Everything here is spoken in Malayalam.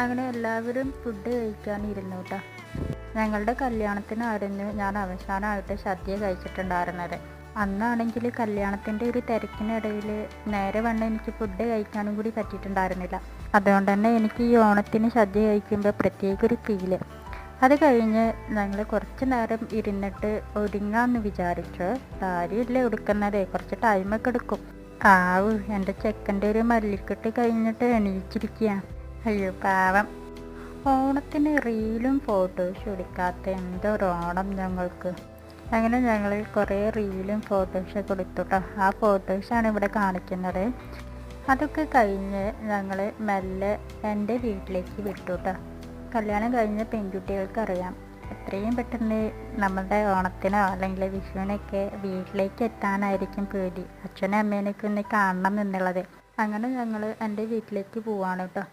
അങ്ങനെ എല്ലാവരും ഫുഡ് കഴിക്കാനിരുന്നു കേട്ടോ. ഞങ്ങളുടെ കല്യാണത്തിനായിരുന്നു ഞാൻ അവസാനമായിട്ട് സദ്യ കഴിച്ചിട്ടുണ്ടായിരുന്നത്. അന്നാണെങ്കിൽ കല്യാണത്തിൻ്റെ ഒരു തിരക്കിനിടയിൽ നേരെ വണ്ണം എനിക്ക് ഫുഡ് കഴിക്കാനും കൂടി പറ്റിയിട്ടുണ്ടായിരുന്നില്ല. അതുകൊണ്ട് തന്നെ എനിക്ക് ഈ ഓണത്തിന് സദ്യ കഴിക്കുമ്പോൾ പ്രത്യേക ഒരു ഫീല്. അത് കഴിഞ്ഞ് ഞങ്ങൾ കുറച്ച് നേരം ഇരുന്നിട്ട് ഒരുങ്ങാമെന്ന് വിചാരിച്ചു. സാരിയല്ലേ ഉടുക്കുന്നത്, കുറച്ച് ടൈമൊക്കെ എടുക്കും. എൻ്റെ ചെക്കൻ്റെ ഒരു മല്ലിക്കെട്ട് കഴിഞ്ഞിട്ട് എണീച്ചിരിക്കുക. അയ്യോ പാവം. ഓണത്തിന് റീലും ഫോട്ടോസും എടുക്കാത്ത എന്തൊരു ഓണം ഞങ്ങൾക്ക്. അങ്ങനെ ഞങ്ങൾ കുറേ റീലും ഫോട്ടോസൊക്കെ എടുത്തു കേട്ടോ. ആ ഫോട്ടോസാണ് ഇവിടെ കാണിക്കുന്നത്. അതൊക്കെ കഴിഞ്ഞ് ഞങ്ങൾ മെല്ലെ എൻ്റെ വീട്ടിലേക്ക് വിട്ടു കേട്ടോ. കല്യാണം കഴിഞ്ഞ പെൺകുട്ടികൾക്കറിയാം എത്രയും പെട്ടെന്ന് നമ്മുടെ ഓണത്തിനോ അല്ലെങ്കിൽ വിഷുവിനൊക്കെ വീട്ടിലേക്ക് എത്താനായിരിക്കും പേടി. അച്ഛനും അമ്മേനൊക്കെ ഒന്ന് കാണണം എന്നുള്ളത്. അങ്ങനെ ഞങ്ങൾ എൻ്റെ വീട്ടിലേക്ക് പോവാണ് കേട്ടോ.